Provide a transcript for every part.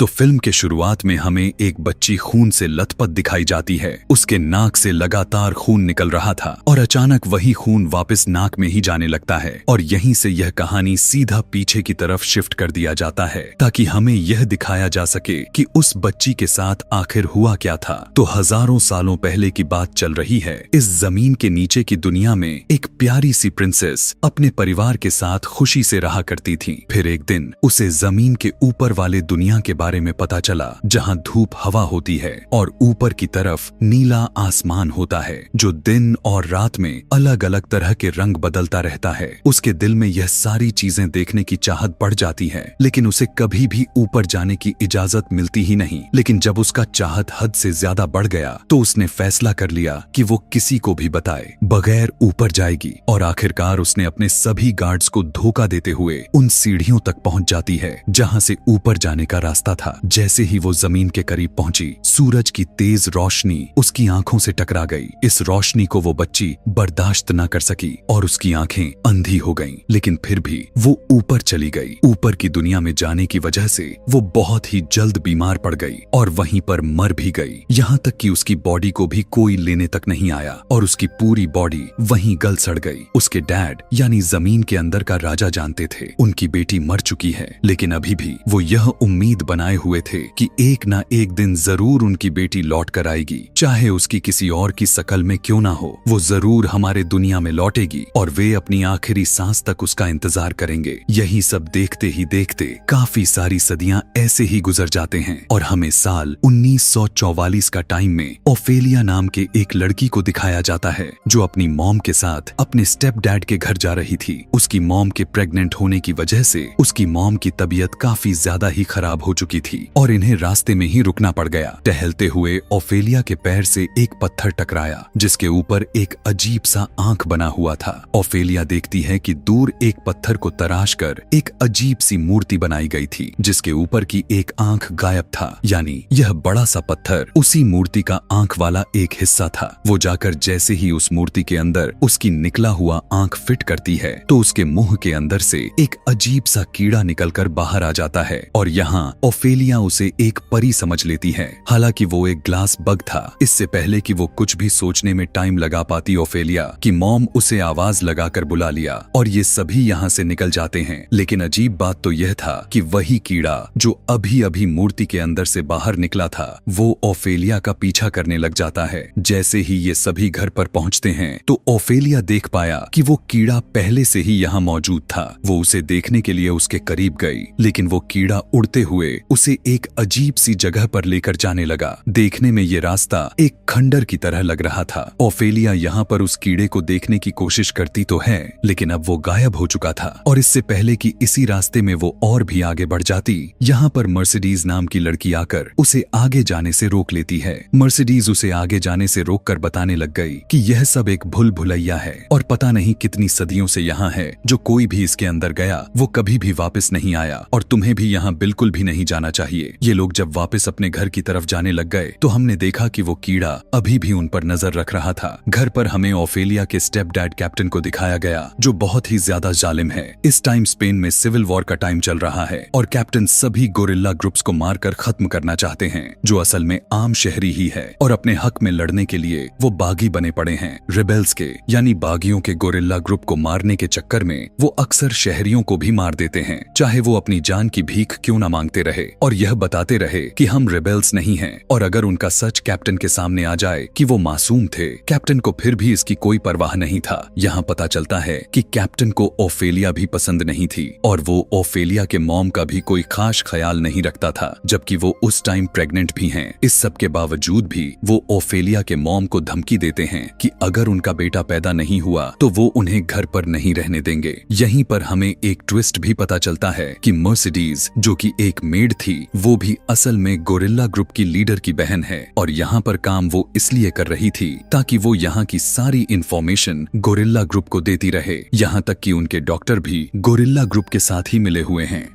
तो फिल्म के शुरुआत में हमें एक बच्ची खून से लथपथ दिखाई जाती है। उसके नाक से लगातार खून निकल रहा था और अचानक वही खून वापस नाक में ही जाने लगता है और यहीं से यह कहानी सीधा पीछे की तरफ शिफ्ट कर दिया जाता है ताकि हमें यह दिखाया जा सके कि उस बच्ची के साथ आखिर हुआ क्या था। तो हजारों सालों पहले की बात चल रही है। इस जमीन के नीचे की दुनिया में एक प्यारी सी प्रिंसेस अपने परिवार के साथ खुशी से रहा करती थी। फिर एक दिन उसे जमीन के ऊपर वाले दुनिया के बारे में पता चला, जहां धूप हवा होती है और ऊपर की तरफ नीला आसमान होता है जो दिन और रात में अलग अलग तरह के रंग बदलता रहता है। उसके दिल में यह सारी चीजें देखने की चाहत बढ़ जाती है, लेकिन उसे कभी भी ऊपर जाने की इजाजत मिलती ही नहीं। लेकिन जब उसका चाहत हद से ज्यादा बढ़ गया तो उसने फैसला कर लिया कि वो किसी को भी बताए बगैर ऊपर जाएगी और आखिरकार उसने अपने सभी गार्ड्स को धोखा देते हुए उन सीढ़ियों तक पहुंच जाती है जहां से ऊपर जाने का रास्ता था। जैसे ही वो जमीन के करीब पहुंची, सूरज की तेज रोशनी उसकी आंखों से टकरा गई। इस रोशनी को वो बच्ची बर्दाश्त न कर सकी और उसकी आंखें अंधी हो गईं। लेकिन फिर भी वो ऊपर चली गई। ऊपर की दुनिया में जाने की वजह से वो बहुत ही जल्द बीमार पड़ गई और वहीं पर मर भी गई। यहाँ तक कि उसकी बॉडी को भी कोई लेने तक नहीं आया और उसकी पूरी बॉडी वहीं गल सड़ गई। उसके डैड यानी जमीन के अंदर का राजा जानते थे उनकी बेटी मर चुकी है, लेकिन अभी भी वो यह उम्मीद बनाए हुए थे कि एक ना एक दिन जरूर उनकी बेटी लौट कर आएगी, चाहे उसकी किसी और की शकल में क्यों ना हो। वो जरूर हमारे दुनिया में लौटेगी और वे अपनी आखिरी सांस तक उसका इंतजार करेंगे। यही सब देखते ही देखते काफी सारी सदियां ऐसे ही गुजर जाते हैं और हमें साल 1944 का टाइम में ओफेलिया नाम के एक लड़की को दिखाया जाता है जो अपनी मॉम के साथ अपने स्टेप डैड के घर जा रही थी। उसकी मॉम के प्रेग्नेंट होने की वजह से उसकी मॉम की तबीयत काफी ज्यादा ही खराब हो चुकी थी और इन्हें रास्ते में ही रुकना पड़ गया। टहलते हुए ओफेलिया के पैर से एक पत्थर टकराया जिसके ऊपर एक अजीब सा आंख बना हुआ था। ओफेलिया देखती है कि दूर एक पत्थर को तराश कर एक अजीब सी मूर्ति बनाई गई थी जिसके ऊपर की एक आंख गायब था, यानी यह बड़ा सा पत्थर उसी मूर्ति का आंख वाला एक हिस्सा था। वो जाकर जैसे ही उस मूर्ति के अंदर उसकी निकला हुआ आंख फिट करती है तो उसके मुंह के अंदर से एक अजीब सा कीड़ा निकलकर बाहर आ जाता है और यहाँ ओफेलिया उसे एक परी समझ लेती है। हालांकि वो एक ग्लास बग था। इससे पहले कि वो कुछ भी सोचने में टाइम लगा पाती ओफेलिया की मॉम उसे आवाज लगाकर बुला लिया और ये सभी यहाँ से निकल जाते हैं। लेकिन अजीब बात तो यह था कि वही कीड़ा जो अभी अभी मूर्ति के अंदर से बाहर निकला था वो ओफेलिया का पीछा करने लग जाता है। जैसे ही ये सभी घर पर पहुंचते हैं तो ओफेलिया देख पाया कि वो कीड़ा पहले से ही यहाँ मौजूद था। वो उसे देखने के लिए उसके करीब गई, लेकिन वो कीड़ा उड़ते हुए उसे एक अजीब सी जगह पर लेकर जाने लगा। देखने में ये रास्ता एक खंडर की तरह लग रहा था। ओफेलिया यहाँ पर उस कीड़े को देखने की कोशिश करती तो है, लेकिन अब वो गायब हो चुका था और इससे पहले कि इसी रास्ते में वो और भी आगे बढ़ जाती, यहाँ पर मर्सिडीज नाम की लड़की आकर उसे आगे जाने से रोक लेती है। मर्सिडीज उसे आगे जाने से रोककर बताने लग गई कि यह सब एक भूल भुलैया है और पता नहीं कितनी सदियों से यहाँ है। जो कोई भी इसके अंदर गया वो कभी भी वापस नहीं आया और तुम्हें भी यहाँ बिल्कुल भी नहीं जाना चाहिए। ये लोग जब वापस अपने घर की तरफ जाने लग गए तो हमने देखा कि वो कीड़ा अभी भी उन पर नजर रख रहा था। घर पर हमें ओफेलिया के स्टेप डैड कैप्टन को दिखाया गया जो बहुत ही ज्यादा जालिम है। इस टाइम स्पेन में सिविल वॉर का टाइम चल रहा है और कैप्टन सभी गोरिल्ला ग्रुप्स को मारकर खत्म करना चाहते हैं जो असल में आम शहरी ही है और अपने हक में लड़ने के लिए वो बागी बने पड़े हैं। रिबेल्स के यानी बागियों के गोरिल्ला ग्रुप को मारने के चक्कर में वो अक्सर शहरियों को भी मार देते हैं, चाहे वो अपनी जान की भीख क्यों न मांगते रहे और यह बताते रहे कि हम रिबेल्स नहीं हैं। और अगर उनका सच कैप्टन के सामने आ जाए कि वो मासूम थे, कैप्टन को फिर भी इसकी कोई परवाह नहीं था। यहाँ पता चलता है कि कैप्टन को ओफेलिया भी पसंद नहीं थी और वो ओफेलिया के मॉम का भी कोई खास ख्याल नहीं रखता था, जबकि वो उस टाइम प्रेग्नेंट भी हैं। इस सब के बावजूद भी वो ओफेलिया के मॉम को धमकी देते हैं कि अगर उनका बेटा पैदा नहीं हुआ तो वो उन्हें घर पर नहीं रहने देंगे। यहीं पर हमें एक ट्विस्ट भी पता चलता है कि मर्सिडीज जो कि एक मेड थी वो भी असल में गोरिल्ला ग्रुप की लीडर की बहन है और यहाँ पर काम वो इसलिए कर रही थी ताकि वो यहाँ की सारी इंफॉर्मेशन गोरिल्ला ग्रुप को देती रहे। यहाँ तक कि उनके डॉक्टर भी गोरिल्ला ग्रुप के साथ ही मिले हुए हैं।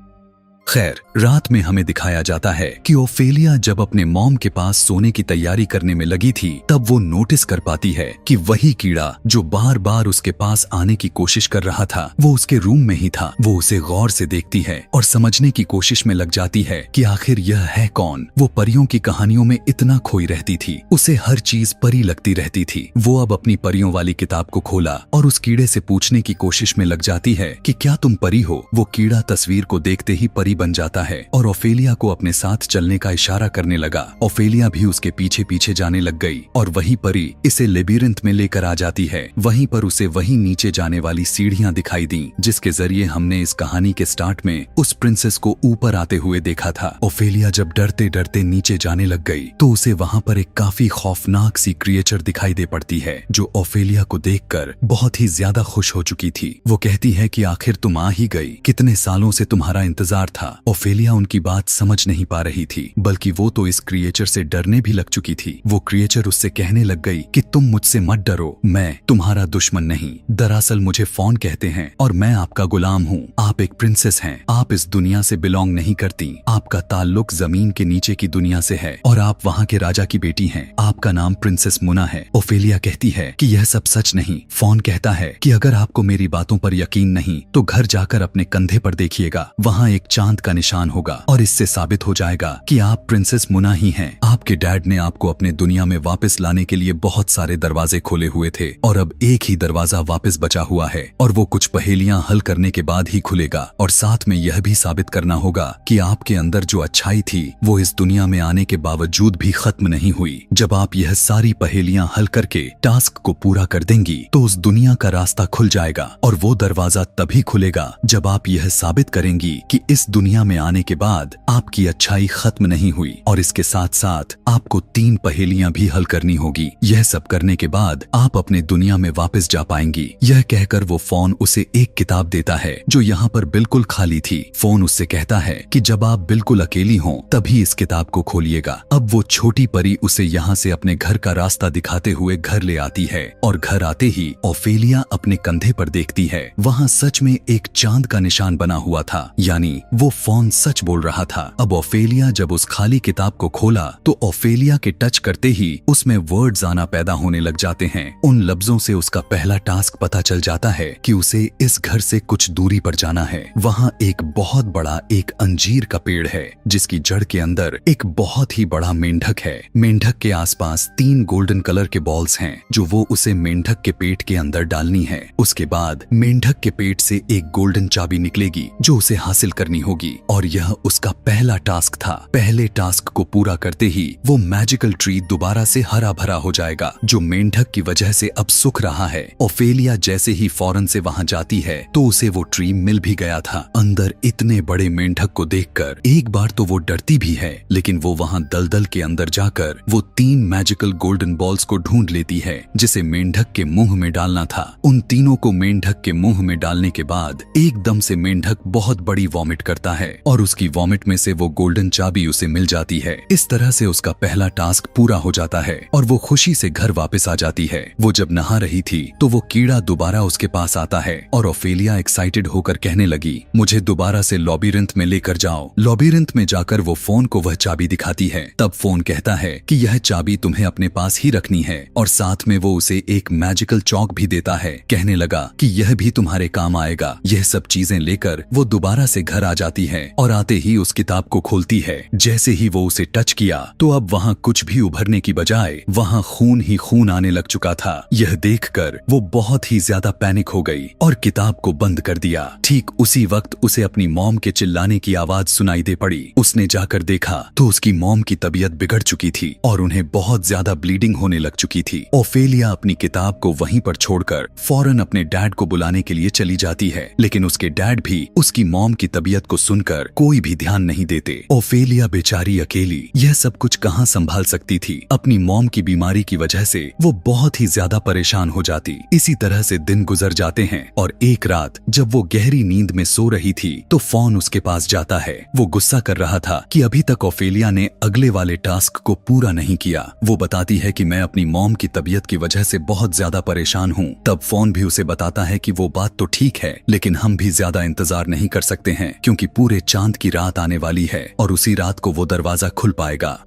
खैर, रात में हमें दिखाया जाता है कि ओफेलिया जब अपने मॉम के पास सोने की तैयारी करने में लगी थी, तब वो नोटिस कर पाती है कि वही कीड़ा जो बार बार उसके पास आने की कोशिश कर रहा था, वो उसके रूम में ही था। वो उसे गौर से देखती है और समझने की कोशिश में लग जाती है कि आखिर यह है कौन। वो परियों की कहानियों में इतना खोई रहती थी, उसे हर चीज परी लगती रहती थी। वो अब अपनी परियों वाली किताब को खोला और उस कीड़े से पूछने की कोशिश में लग जाती है कि क्या तुम परी हो। वो कीड़ा तस्वीर को देखते ही परी बन जाता है और ओफेलिया को अपने साथ चलने का इशारा करने लगा। ओफेलिया भी उसके पीछे पीछे जाने लग गई और वही परी इसे लेबिरिंथ में लेकर आ जाती है। वहीं पर उसे वही नीचे जाने वाली सीढ़ियां दिखाई दी, जिसके जरिए हमने इस कहानी के स्टार्ट में उस प्रिंसेस को ऊपर आते हुए देखा था। ओफेलिया जब डरते डरते नीचे जाने लग गई तो उसे वहां पर एक काफी खौफनाक सी क्रिएचर दिखाई दे पड़ती है, जो ओफेलिया को देखकर बहुत ही ज्यादा खुश हो चुकी थी। वो कहती है कि आखिर तुम आ ही गई, कितने सालों से तुम्हारा इंतजार था। ओफेलिया उनकी बात समझ नहीं पा रही थी, बल्कि वो तो इस क्रिएचर से डरने भी लग चुकी थी। वो क्रिएचर उससे कहने लग गई कि तुम मुझसे मत डरो, मैं तुम्हारा दुश्मन नहीं। दरअसल मुझे फॉन कहते हैं और मैं आपका गुलाम हूँ। आप एक प्रिंसेस हैं, आप इस दुनिया से बिलोंग नहीं करती। आपका ताल्लुक जमीन के नीचे की दुनिया से है और आप वहाँ के राजा की बेटी हैं। आपका नाम प्रिंसेस मुना है। ओफेलिया कहती है कि यह सब सच नहीं। फॉन कहता है कि अगर आपको मेरी बातों पर यकीन नहीं तो घर जाकर अपने कंधे पर देखिएगा, वहाँ एक चांद का निशान होगा और इससे साबित हो जाएगा कि आप प्रिंसेस मुना ही हैं। आपके डैड ने आपको अपने दुनिया में वापस लाने के लिए बहुत सारे दरवाजे खोले हुए थे और अब एक ही दरवाजा वापस बचा हुआ है और वो कुछ पहेलियां हल करने के बाद ही खुलेगा। और साथ में यह भी साबित करना होगा कि आपके अंदर जो अच्छाई थी वो इस दुनिया में आने के बावजूद भी खत्म नहीं हुई। जब आप यह सारी पहेलियां हल करके टास्क को पूरा कर देंगी तो उस दुनिया का रास्ता खुल जाएगा और वो दरवाजा तभी खुलेगा जब आप यह साबित करेंगी कि इस दुनिया में आने के बाद आपकी अच्छाई खत्म नहीं हुई। और इसके साथ साथ आपको 3 पहेलियां भी हल करनी होगी। यह सब करने के बाद आप अपने दुनिया में वापस जा पाएंगी। यह कहकर वो फोन उसे एक किताब देता है जो यहाँ पर बिल्कुल खाली थी। फोन उससे कहता है कि जब आप बिल्कुल अकेली हों तभी इस किताब को खोलिएगा। अब वो छोटी परी उसे यहाँ से अपने घर का रास्ता दिखाते हुए घर ले आती है और घर आते ही ओफेलिया अपने कंधे पर देखती है, वहाँ सच में एक चांद का निशान बना हुआ था, यानी वो फोन सच बोल रहा था। अब ओफेलिया जब उस खाली किताब को खोला तो ओफेलिया के टच करते ही उसमें वर्ड्स आना पैदा होने लग जाते हैं। उन लफ्जों से उसका पहला टास्क पता चल जाता है कि उसे इस घर से कुछ दूरी पर जाना है। वहाँ एक बहुत बड़ा एक अंजीर का पेड़ है जिसकी जड़ के अंदर एक बहुत ही बड़ा मेंढक है। मेंढक के आसपास 3 गोल्डन कलर के बॉल्स हैं जो वो उसे मेंढक के पेट के अंदर डालनी है। उसके बाद मेंढक के पेट से एक गोल्डन चाबी निकलेगी जो उसे हासिल करनी होगी और यह उसका पहला टास्क था। पहले टास्क को पूरा करते ही वो मैजिकल ट्री दोबारा से हरा भरा हो जाएगा जो मेंढक की वजह से अब सूख रहा है। ओफेलिया जैसे ही फौरन से वहां जाती है तो उसे वो ट्री मिल भी गया था। अंदर इतने बड़े मेंढक को देखकर एक बार तो वो डरती भी है, लेकिन वो वहां दलदल के अंदर जाकर वो 3 मैजिकल गोल्डन बॉल्स को ढूंढ लेती है जिसे मेंढक के मुंह में डालना था। उन तीनों को मेंढक के मुंह में डालने के बाद एकदम से मेंढक बहुत बड़ी वॉमिट करता है और उसकी वॉमिट में से वो गोल्डन चाबी उसे मिल जाती है। इस तरह से उसका पहला टास्क पूरा हो जाता है और वो खुशी से घर वापस आ जाती है। वो जब नहा रही थी तो वो कीड़ा दोबारा उसके पास आता है और ओफेलिया एक्साइटेड होकर कहने लगी, मुझे दोबारा से लॉबीरिंथ में लेकर जाओ। लॉबीरिंथ में जाकर वो फोन को वह चाबी दिखाती है। तब फोन कहता है कि यह चाबी तुम्हें अपने पास ही रखनी है और साथ में वो उसे एक मैजिकल चौक भी देता है। कहने लगा कि यह भी तुम्हारे काम आएगा। यह सब चीजें लेकर वो दोबारा से घर आ जाती है और आते ही उस किताब को खोलती है। जैसे ही वो उसे टच किया तो अब वहाँ कुछ भी उभरने की बजाय वहाँ खून ही खून आने लग चुका था। यह देखकर वो बहुत ही ज्यादा पैनिक हो गई और किताब को बंद कर दिया। ठीक उसी वक्त उसे अपनी मॉम के चिल्लाने की आवाज सुनाई दे पड़ी। उसने जाकर देखा तो उसकी मॉम की तबीयत बिगड़ चुकी थी और उन्हें बहुत ज्यादा ब्लीडिंग होने लग चुकी थी। ओफेलिया अपनी किताब को वहीं पर छोड़कर फौरन अपने डैड को बुलाने के लिए चली जाती है, लेकिन उसके डैड भी उसकी मॉम की तबीयत को सुनकर कोई भी ध्यान नहीं देते। ओफेलिया बेचारी अकेली यह सब कुछ कहाँ संभाल सकती थी। अपनी मॉम की बीमारी की वजह से वो बहुत ही ज्यादा परेशान हो जाती। इसी तरह से दिन गुजर जाते हैं और एक रात जब वो गहरी नींद में सो रही थी तो फोन उसके पास जाता है। वो गुस्सा कर रहा था कि अभी तक ओफेलिया ने अगले वाले टास्क को पूरा नहीं किया। वो बताती है कि मैं अपनी मॉम की तबीयत की वजह से बहुत ज्यादा परेशान हूँ। तब फोन भी उसे बताता है कि वो बात तो ठीक है, लेकिन हम भी ज्यादा इंतजार नहीं कर सकते हैं क्योंकि पूरे चांद की रात आने वाली है और उसी रात को वो दरवाजा खुल पाएगा।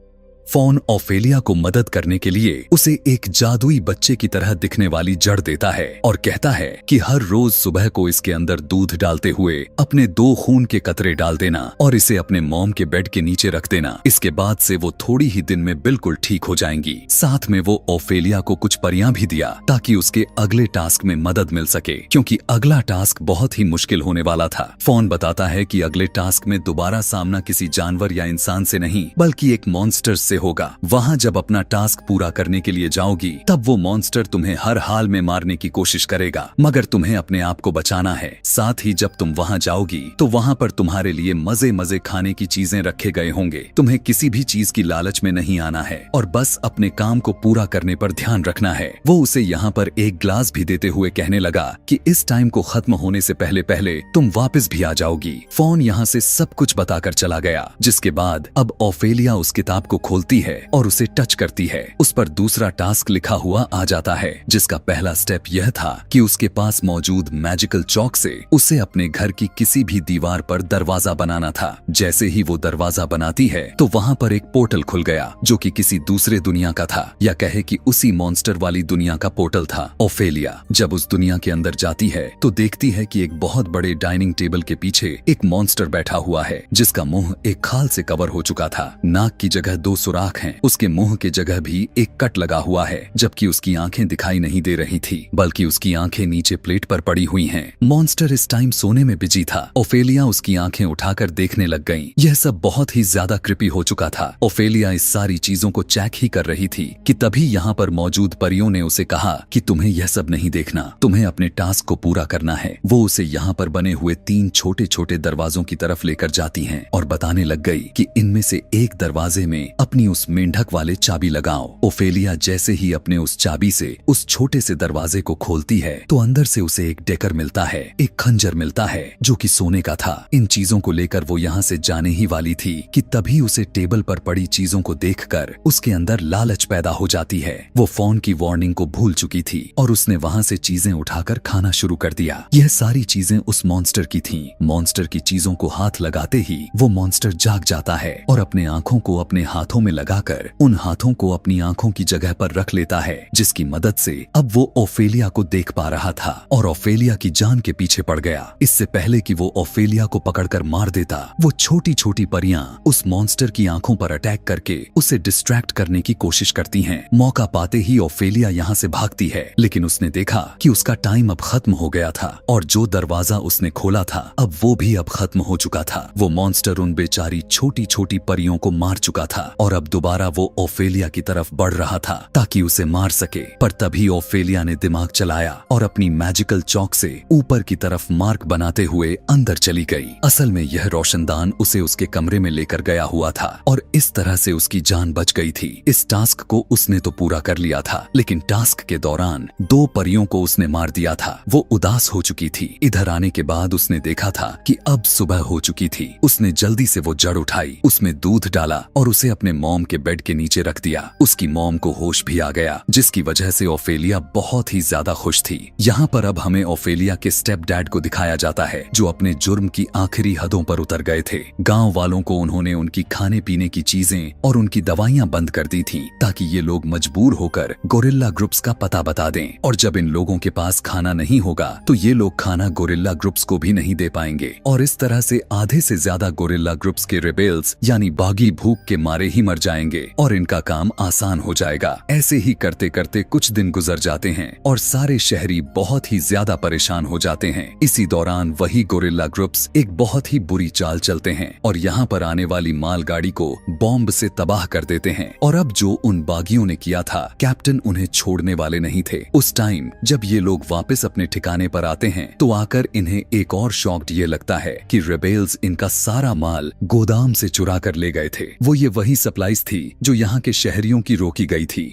फॉन ओफेलिया को मदद करने के लिए उसे एक जादुई बच्चे की तरह दिखने वाली जड़ देता है और कहता है कि हर रोज सुबह को इसके अंदर दूध डालते हुए अपने 2 खून के कतरे डाल देना और इसे अपने मॉम के बेड के नीचे रख देना। इसके बाद से वो थोड़ी ही दिन में बिल्कुल ठीक हो जाएंगी। साथ में वो ओफेलिया को कुछ परियां भी दिया ताकि उसके अगले टास्क में मदद मिल सके, क्योंकि अगला टास्क बहुत ही मुश्किल होने वाला था। फॉन बताता है कि अगले टास्क में दोबारा सामना किसी जानवर या इंसान से नहीं बल्कि एक मॉन्स्टर से होगा। वहां जब अपना टास्क पूरा करने के लिए जाओगी तब वो मॉन्स्टर तुम्हें हर हाल में मारने की कोशिश करेगा, मगर तुम्हें अपने आप को बचाना है। साथ ही जब तुम वहां जाओगी तो वहां पर तुम्हारे लिए मजे मजे खाने की चीजें रखे गए होंगे। तुम्हें किसी भी चीज की लालच में नहीं आना है और बस अपने काम को पूरा करने पर ध्यान रखना है। वो उसे यहाँ पर एक ग्लास भी देते हुए कहने लगा कि इस टाइम को खत्म होने से पहले पहले तुम वापस भी आ जाओगी। फॉन यहाँ से सब कुछ बताकर चला गया, जिसके बाद अब ओफेलिया उस किताब को खोलती है और उसे टच करती है। उस पर दूसरा टास्क लिखा हुआ आ जाता है, जिसका पहला स्टेप यह था कि उसके पास मौजूद मैजिकल चॉक से उसे अपने घर की किसी भी दीवार पर दरवाजा बनाना था। जैसे ही वो दरवाजा बनाती है तो वहाँ पर एक पोर्टल खुल गया जो कि किसी दूसरे दुनिया का था, या कहे कि उसी मॉन्स्टर वाली दुनिया का पोर्टल था। ओफेलिया जब उस दुनिया के अंदर जाती है तो देखती है कि एक बहुत बड़े डाइनिंग टेबल के पीछे एक मॉन्स्टर बैठा हुआ है, जिसका मुंह एक खाल से कवर हो चुका था। नाक की जगह 2 सुराख हैं, उसके मुंह के जगह भी एक कट लगा हुआ है, जबकि उसकी आंखें दिखाई नहीं दे रही थी, बल्कि उसकी आंखें नीचे प्लेट पर पड़ी हुई हैं। मॉन्स्टर इस टाइम सोने में बिजी था। ओफेलिया उसकी आंखें उठाकर देखने लग गईं। यह सब बहुत ही ज्यादा क्रिपी हो चुका था। ओफेलिया इस सारी चीजों को चेक ही कर रही थी कि तभी यहाँ पर मौजूद परियों ने उसे कहा कि तुम्हें यह सब नहीं देखना, तुम्हें अपने टास्क को पूरा करना है। वो उसे यहाँ पर बने हुए 3 छोटे छोटे दरवाजों की तरफ लेकर जाती हैं और बताने लग गई कि इनमें से एक दरवाजे में अपनी उस मेंढक वाले चाबी लगाओ। ओफेलिया जैसे ही अपने उस चाबी से उस छोटे से दरवाजे को खोलती है तो अंदर से उसे एक डेकर मिलता है, एक खंजर मिलता है जो कि सोने का था। इन चीजों को लेकर वो यहाँ से जाने ही वाली थी कि तभी उसे टेबल पर पड़ी चीजों को देखकर उसके अंदर लालच पैदा हो जाती है। वो फोन की वार्निंग को भूल चुकी थी और उसने वहाँ से चीजें उठाकर खाना शुरू कर दिया। यह सारी चीजें उस मॉन्स्टर की थीं। मॉन्स्टर की चीजों को हाथ लगाते ही वो मॉन्स्टर जाग जाता है और अपने आंखों को अपने हाथों में लगाकर उन हाथों को अपनी आंखों की जगह पर रख लेता है, जिसकी मदद से अब वो ओफेलिया को देख पा रहा था और ओफेलिया की जान के पीछे पड़ गया। इससे पहले कि वो ओफेलिया को पकड़कर मार देता, वो छोटी छोटी परियां उस मॉन्स्टर की आंखों पर अटैक करके उसे डिस्ट्रैक्ट करने की कोशिश करती हैं। मौका पाते ही ओफेलिया यहाँ से भागती है, लेकिन उसने देखा कि उसका टाइम अब खत्म हो गया था और जो दरवाजा उसने खोला था अब वो भी अब खत्म हो चुका था। वो मॉन्स्टर उन बेचारी छोटी छोटी परियों को मार चुका था और अब दोबारा वो ओफेलिया की तरफ बढ़ रहा था ताकि उसे मार सके। पर तभी ओफेलिया ने दिमाग चलाया और अपनी मैजिकल चॉक से ऊपर की तरफ मार्क बनाते हुए अंदर चली गई। असल में यह रोशनदान उसे उसके कमरे में लेकर गया हुआ था और इस तरह से उसकी जान बच गई थी। इस टास्क को उसने तो पूरा कर लिया था, लेकिन टास्क के दौरान 2 परियों को उसने मार दिया था। वो उदास हो चुकी थी। इधर आने के बाद उसने देखा था कि अब सुबह हो चुकी थी। उसने जल्दी से वो जड़ उठाई, उसमें दूध डाला और उसे अपने मॉम के बेड के नीचे रख दिया। उसकी मॉम को होश भी आ गया, जिसकी वजह से ओफेलिया बहुत ही ज्यादा खुश थी। यहाँ पर अब हमें ओफेलिया के स्टेप डैड को दिखाया जाता है, जो अपने जुर्म की आखिरी हदों पर उतर गए थे। गांव वालों को उन्होंने उनकी खाने पीने की चीजें और उनकी दवाइयां बंद कर दी थीं, ताकि ये लोग मजबूर होकर गोरिल्ला ग्रुप्स का पता बता दें। और जब इन लोगों के पास खाना नहीं होगा तो ये लोग खाना गोरिल्ला ग्रुप्स को भी नहीं दे पाएंगे और इस तरह से आधे से ज्यादा गोरिल्ला ग्रुप्स के रिबेल्स यानी बागी भूख के मारे ही मर जाएंगे और इनका काम आसान हो जाएगा। ऐसे ही करते करते कुछ दिन गुजर जाते हैं और सारे शहरी बहुत ही ज्यादा परेशान हो जाते हैं। इसी दौरान वही गोरिल्ला ग्रुप्स एक बहुत ही बुरी चाल चलते हैं और यहाँ पर आने वाली मालगाड़ी को बॉम्ब से तबाह कर देते हैं। और अब जो उन बागियों ने किया था, कैप्टन उन्हें छोड़ने वाले नहीं थे। उस टाइम जब ये लोग वापस अपने ठिकाने पर आते हैं तो आकर इन्हें एक और शॉक्ड ये लगता है कि रेबेल्स इनका सारा माल गोदाम से चुरा कर ले गए थे। वो ये वही सप्लाईज थी जो यहाँ के शहरियों की रोकी गई थी।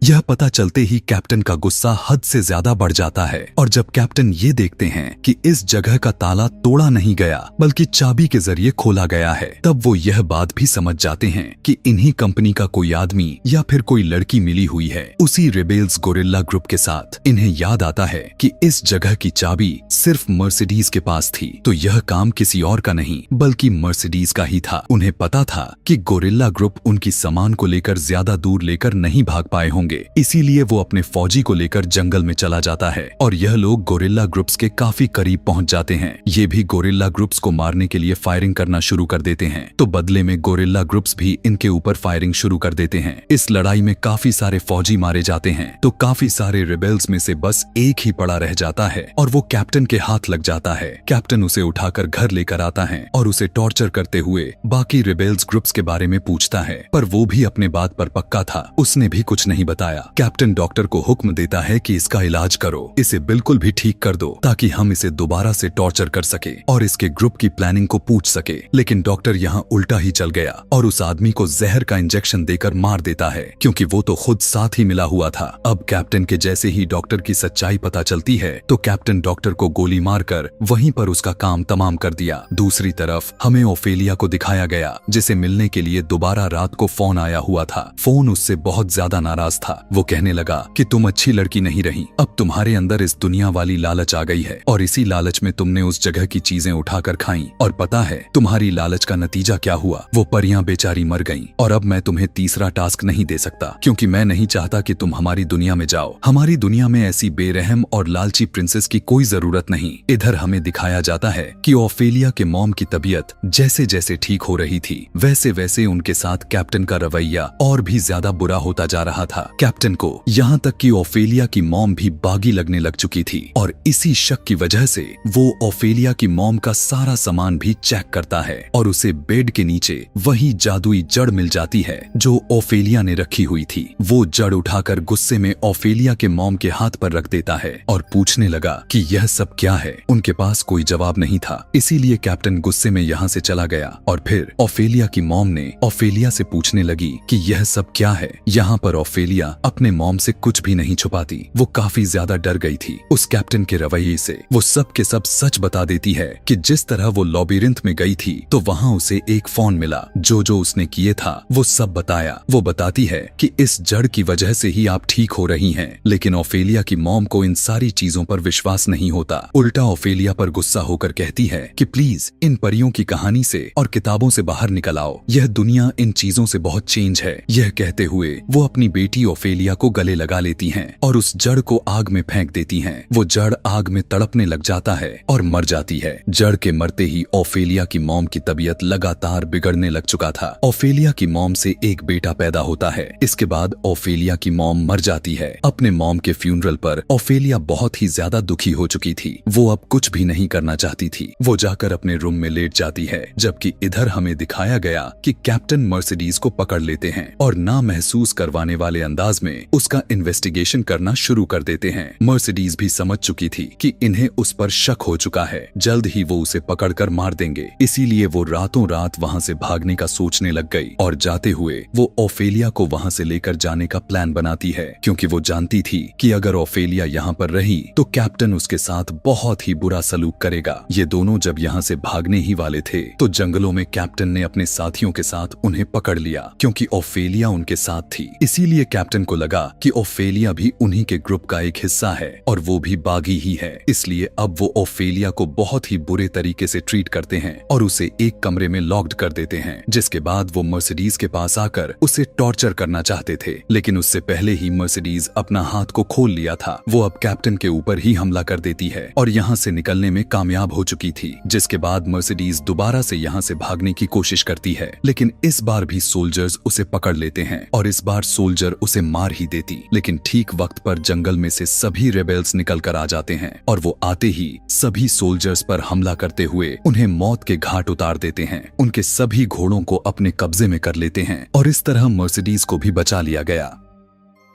यह पता चलते ही कैप्टन का गुस्सा हद से ज्यादा बढ़ जाता है और जब कैप्टन ये देखते हैं कि इस जगह का ताला तोड़ा नहीं गया बल्कि चाबी के जरिए खोला गया है, तब वो यह बात भी समझ जाते हैं कि इन्हीं कंपनी का कोई आदमी या फिर कोई लड़की मिली हुई है उसी रेबेल्स गोरिल्ला ग्रुप के साथ। इन्हें याद आता है कि इस जगह की चाबी सिर्फ मर्सिडीज के पास थी, तो यह काम किसी और का नहीं बल्कि मर्सिडीज का ही था। उन्हें पता था कि गोरिल्ला ग्रुप उनकी सामान को लेकर ज्यादा दूर लेकर नहीं भाग पाए होंगे, इसीलिए वो अपने फौजी को लेकर जंगल में चला जाता है और यह लोग गोरिल्ला ग्रुप्स के काफी करीब पहुंच जाते हैं। ये भी गोरिल्ला ग्रुप्स को मारने के लिए फायरिंग करना शुरू कर देते हैं, तो बदले में गोरिल्ला ग्रुप्स भी इनके ऊपर फायरिंग शुरू कर देते हैं। इस लड़ाई में काफी सारे फौजी मारे जाते हैं, तो काफी सारे रिबेल्स में से बस एक ही पड़ा रह जाता है और वो कैप्टन के हाथ लग जाता है। कैप्टन उसे उठाकर घर लेकर आता है और उसे टॉर्चर करते हुए बाकी रिबेल्स ग्रुप्स के बारे में पूछता है, पर वो भी अपने बात पर पक्का था, उसने भी कुछ नहीं बताया। कैप्टन डॉक्टर को हुक्म देता है कि इसका इलाज करो, इसे बिल्कुल भी ठीक कर दो ताकि हम इसे दोबारा से टॉर्चर कर सके और इसके ग्रुप की प्लानिंग को पूछ सके। लेकिन डॉक्टर यहाँ उल्टा ही चल गया और उस आदमी को जहर का इंजेक्शन देकर मार देता है, क्योंकि वो तो खुद साथ ही मिला हुआ था। अब कैप्टन के जैसे ही डॉक्टर की सच्चाई पता चलती है तो कैप्टन डॉक्टर को गोली मारकर वहीं पर उसका काम तमाम कर दिया। दूसरी तरफ हमें ओफेलिया को दिखाया गया, जिसे मिलने के लिए दोबारा रात को फोन आया हुआ था। फोन उससे बहुत ज्यादा नाराज था। वो कहने लगा कि तुम अच्छी लड़की नहीं रही, अब तुम्हारे अंदर इस दुनिया वाली लालच आ गई है और इसी लालच में तुमने उस जगह की चीजें उठाकर खाई, और पता है तुम्हारी लालच का नतीजा क्या हुआ? वो परियां बेचारी मर गईं और अब मैं तुम्हें तीसरा टास्क नहीं दे सकता, क्योंकि मैं नहीं चाहता कि तुम हमारी दुनिया में जाओ। हमारी दुनिया में ऐसी बेरहम और लालची प्रिंसेस की कोई जरूरत नहीं। इधर हमें दिखाया जाता है कि ओफेलिया के मॉम की तबीयत जैसे जैसे ठीक हो रही थी वैसे वैसे उनके साथ कैप्टन का रवैया और भी ज्यादा बुरा होता जा रहा था। कैप्टन को यहाँ तक कि ओफेलिया की मॉम भी बागी लगने लग चुकी थी और इसी शक की वजह से वो ओफेलिया की मॉम का सारा सामान भी चेक करता है और उसे बेड के नीचे वही जादुई जड़ मिल जाती है जो ओफेलिया ने रखी हुई थी। वो जड़ उठाकर गुस्से में ओफेलिया के मॉम के हाथ पर रख देता है और पूछने लगा कि यह सब क्या है। उनके पास कोई जवाब नहीं था, इसीलिए कैप्टन गुस्से में यहाँ से चला गया और फिर ओफेलिया की मॉम ने ओफेलिया से पूछने लगी कि यह सब क्या है। यहाँ पर ओफेलिया अपने मॉम से कुछ भी नहीं छुपाती। वो काफी ज्यादा डर गई थी उस कैप्टन के रवैये से। वो सब के सब सच बता देती है कि जिस तरह वो लॉबिरिंथ में गई थी तो वहाँ उसे एक फोन मिला, जो उसने किए था वो सब बताया। वो बताती है कि इस जड़ की वजह से ही आप ठीक हो रही हैं, लेकिन ओफेलिया की मॉम को इन सारी चीजों पर विश्वास नहीं होता। उल्टा ओफेलिया पर गुस्सा होकर कहती है कि प्लीज इन परियों की कहानी से और किताबों से बाहर निकल आओ, यह दुनिया इन चीजों से बहुत चेंज है। यह कहते हुए वो अपनी बेटी ओफेलिया को गले लगा लेती हैं और उस जड़ को आग में फेंक देती हैं। वो जड़ आग में तड़पने लग जाता है और मर जाती है। जड़ के मरते ही ओफेलिया की मॉम की तबीयत लगातार बिगड़ने लग चुका था। ओफेलिया की मॉम से एक बेटा पैदा होता है। इसके बाद ओफेलिया की मॉम मर जाती है। अपने मॉम के फ्यूनरल पर ओफेलिया बहुत ही ज्यादा दुखी हो चुकी थी। वो अब कुछ भी नहीं करना चाहती थी। वो जाकर अपने रूम में लेट जाती है, जबकि इधर हमें दिखाया गया कि कैप्टन मर्सिडीज को पकड़ लेते हैं और ना महसूस करवाने वाले अंदाज में उसका इन्वेस्टिगेशन करना शुरू कर देते हैं। मर्सिडीज भी समझ चुकी थी कि इन्हें उस पर शक हो चुका है, जल्द ही वो उसे पकड़कर मार देंगे, इसीलिए वो रातों रात वहाँ से भागने का सोचने लग गई और जाते हुए वो ओफेलिया को वहाँ से लेकर जाने का प्लान बनाती है, क्योंकि वो जानती थी कि अगर ओफेलिया यहाँ पर रही तो कैप्टन उसके साथ बहुत ही बुरा सलूक करेगा। ये दोनों जब यहाँ से भागने ही वाले थे तो जंगलों में कैप्टन ने अपने साथियों के साथ उन्हें पकड़ लिया, क्योंकि ओफेलिया उनके साथ थी। इसीलिए कैप्टन को लगा कि ओफेलिया भी उन्हीं के ग्रुप का एक हिस्सा है और वो भी बागी ही है। इसलिए अब वो ओफेलिया को बहुत ही बुरे तरीके से ट्रीट करते हैं और उसे एक कमरे में लॉक्ड कर देते हैं, जिसके बाद वो मर्सिडीज के पास आकर उसे टॉर्चर करना चाहते थे। लेकिन उससे पहले ही मर्सिडीज अपना हाथ को खोल लिया था। वो अब कैप्टन के ऊपर ही हमला कर देती है और यहाँ से निकलने में कामयाब हो चुकी थी, जिसके बाद मर्सिडीज दोबारा से यहाँ से भागने की कोशिश करती है। लेकिन इस बार भी सोल्जर्स उसे पकड़ लेते हैं और इस बार सोल्जर उसे मार ही देती। लेकिन ठीक वक्त पर जंगल में से सभी रेबेल्स निकल कर आ जाते हैं और वो आते ही सभी सोल्जर्स पर हमला करते हुए उन्हें मौत के घाट उतार देते हैं। उनके सभी घोड़ों को अपने कब्जे में कर लेते हैं और इस तरह मर्सिडीज को भी बचा लिया गया।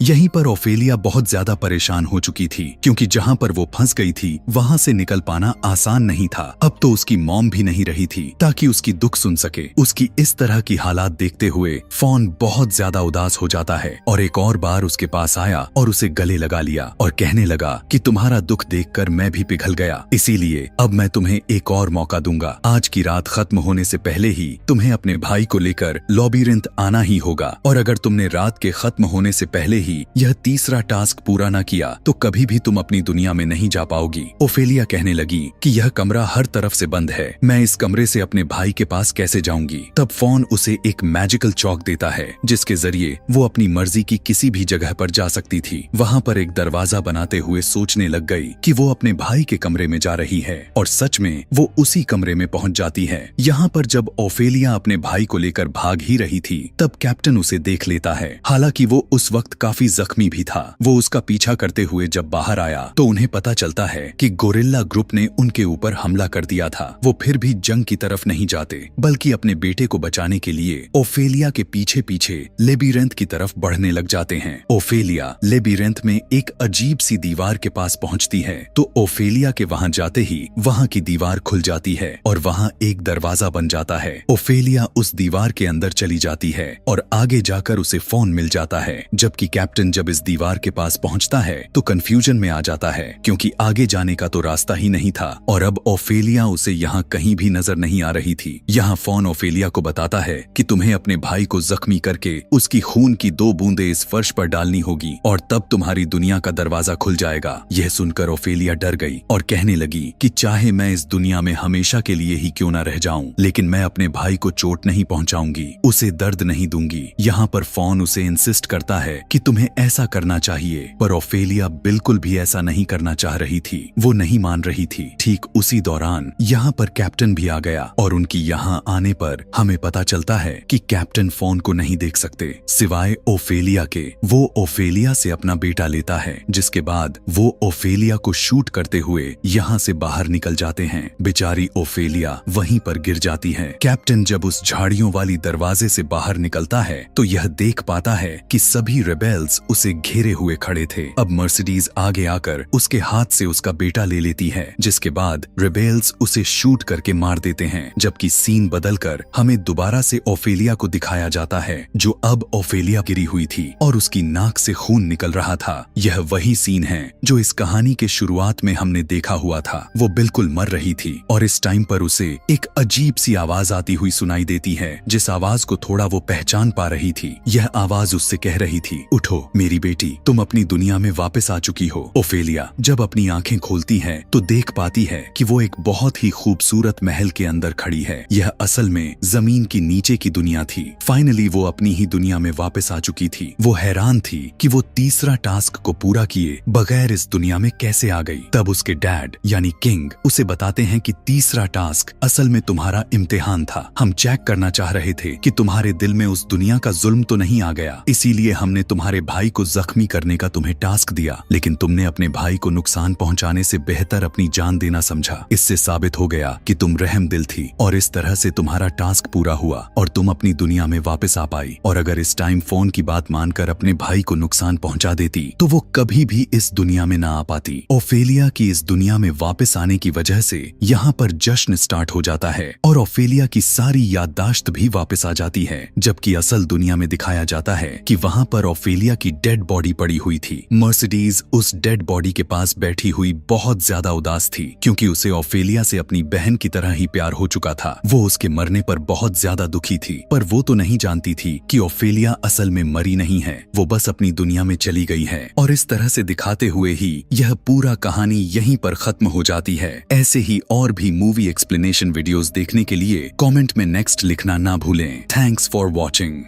यहीं पर ओफेलिया बहुत ज्यादा परेशान हो चुकी थी, क्योंकि जहाँ पर वो फंस गई थी वहाँ से निकल पाना आसान नहीं था। अब तो उसकी मॉम भी नहीं रही थी ताकि उसकी दुख सुन सके। उसकी इस तरह की हालात देखते हुए फॉन बहुत ज्यादा उदास हो जाता है और एक और बार उसके पास आया और उसे गले लगा लिया और कहने लगा कि तुम्हारा दुख देखकर मैं भी पिघल गया, इसीलिए अब मैं तुम्हें एक और मौका दूंगा। आज की रात खत्म होने से पहले ही तुम्हें अपने भाई को लेकर लॉबीरिंथ आना ही होगा, और अगर तुमने रात के खत्म होने से पहले ही यह तीसरा टास्क पूरा न किया तो कभी भी तुम अपनी दुनिया में नहीं जा पाओगी। ओफेलिया कहने लगी कि यह कमरा हर तरफ से बंद है, मैं इस कमरे से अपने भाई के पास कैसे जाऊंगी। तब फॉन उसे एक मैजिकल चौक देता है जिसके जरिए वो अपनी मर्जी की किसी भी जगह पर जा सकती थी। वहाँ पर एक दरवाजा बनाते हुए सोचने लग गई कि वो अपने भाई के कमरे में जा रही है, और सच में वो उसी कमरे में पहुंच जाती है। यहाँ पर जब ओफेलिया अपने भाई को लेकर भाग ही रही थी तब कैप्टन उसे देख लेता है। हालांकि वो उस वक्त काफी जख्मी भी था। वो उसका पीछा करते हुए जब बाहर आया तो उन्हें पता चलता है कि गोरिल्ला ग्रुप ने उनके ऊपर हमला कर दिया था। वो फिर भी जंग की तरफ नहीं जाते, बल्कि अपने बेटे को बचाने के लिए ओफेलिया के पीछे पीछे लेबीरेंथ की तरफ बढ़ने लग जाते हैं। ओफेलिया लेबीरेंथ में एक अजीब सी दीवार के पास पहुंचती है तो ओफेलिया के वहां जाते ही वहां की दीवार खुल जाती है और वहां एक दरवाजा बन जाता है। ओफेलिया उस दीवार के अंदर चली जाती है और आगे जाकर उसे फोन मिल जाता है। जबकि कैप्टन जब इस दीवार के पास पहुंचता है तो कंफ्यूजन में आ जाता है, क्योंकि आगे जाने का तो रास्ता ही नहीं था और अब ओफेलिया उसे यहाँ कहीं भी नजर नहीं आ रही थी। यहाँ फोन ओफेलिया को बताता है कि तुम्हें अपने भाई को जख्मी करके उसकी खून की 2 बूंदें इस फर्श पर डालनी होगी और तब तुम्हारी दुनिया का दरवाजा खुल जाएगा। यह सुनकर ओफेलिया डर गई और कहने लगी कि चाहे मैं इस दुनिया में हमेशा के लिए ही क्यों न रह जाऊं, लेकिन मैं अपने भाई को चोट नहीं पहुंचाऊंगी, उसे दर्द नहीं दूंगी। यहाँ पर फोन उसे इंसिस्ट करता है कि तुम्हें ऐसा करना चाहिए, पर ओफेलिया बिल्कुल भी ऐसा नहीं करना चाह रही थी। वो नहीं मान रही थी। ठीक उसी दौरान यहाँ पर कैप्टन भी आ गया और उनकी यहाँ आने पर हमें पता चलता है कि कैप्टन फोन को नहीं देख सकते सिवाय ओफेलिया के। वो ओफेलिया से अपना बेटा लेता है, जिसके बाद वो ओफेलिया को शूट करते हुए यहाँ से बाहर निकल जाते हैं। बेचारी ओफेलिया वहीं पर गिर जाती है। कैप्टन जब उस झाड़ियों वाली दरवाजे से बाहर निकलता है तो यह देख पाता है कि सभी रेबेल्स उसे घेरे हुए खड़े थे। अब मर्सिडीज आगे आकर उसके हाथ से उसका बेटा ले लेती है, जिसके बाद रेबेल्स उसे शूट करके मार देते हैं। जबकि सीन बदलकर हमें दोबारा से ओफेलिया को दिखाया जाता है, जो अब ओफेलिया गिरी हुई थी और उसकी नाक से खून निकल रहा था। यह वही सीन है जो इस कहानी के शुरुआत में हमने देखा हुआ था। वो बिल्कुल मर रही थी और इस टाइम पर उसे एक अजीब सी आवाज आती हुई सुनाई देती है, जिस आवाज को थोड़ा वो पहचान पा रही थी। यह आवाज उससे कह रही थी, उठो मेरी बेटी, तुम अपनी दुनिया में वापस आ चुकी हो। ओफेलिया जब अपनी आंखें खोलती है तो देख पाती है कि वो एक बहुत ही खूबसूरत महल के अंदर खड़ी है। यह असल में जमीन की नीचे की दुनिया थी। फाइनली वो अपनी ही दुनिया में वापस आ चुकी थी। वो हैरान थी कि वो तीसरा टास्क को पूरा किए बगैर इस दुनिया में कैसे आ गई। तब उसके डैड यानी किंग उसे बताते हैं कि तीसरा टास्क असल में तुम्हारा इम्तिहान था। हम चेक करना चाह रहे थे कि तुम्हारे दिल में उस दुनिया का जुल्म तो नहीं आ गया, इसीलिए हमने तुम्हारे भाई को जख्मी करने का तुम्हें टास्क दिया, लेकिन तुमने अपने भाई को नुकसान पहुंचाने से बेहतर अपनी जान देना समझा। इससे साबित हो गया कि तुम रहम दिल थी और इस तरह से तुम्हारा टास्क पूरा हुआ और तुम अपनी दुनिया में वापस आ पाई। और अगर इस टाइम फोन की बात मानकर अपने भाई को नुकसान पहुंचा देती तो वो कभी भी इस दुनिया में ना आ पाती। ओफेलिया की इस दुनिया में वापस आने की वजह से यहाँ पर जश्न स्टार्ट हो जाता है और ओफेलिया की सारी याददाश्त भी वापस आ जाती है। जबकि असल दुनिया में दिखाया जाता है कि वहाँ पर ओफेलिया की डेड बॉडी पड़ी हुई थी। मर्सिडीज उस डेड बॉडी के पास बैठी हुई बहुत ज्यादा उदास थी, क्योंकि उसे ओफेलिया से अपनी बहन की तरह ही प्यार हो चुका था। वो उसके मरने पर बहुत ज्यादा दुखी थी, पर वो तो नहीं जानती थी कि ओफेलिया असल में मरी नहीं है, वो बस अपनी दुनिया में चली गई है। और इस तरह से दिखाते हुए ही यह पूरा कहानी यहीं पर खत्म हो जाती है। ऐसे ही और भी मूवी एक्सप्लेनेशन वीडियोस देखने के लिए कमेंट में नेक्स्ट लिखना ना भूलें। Thanks for watching.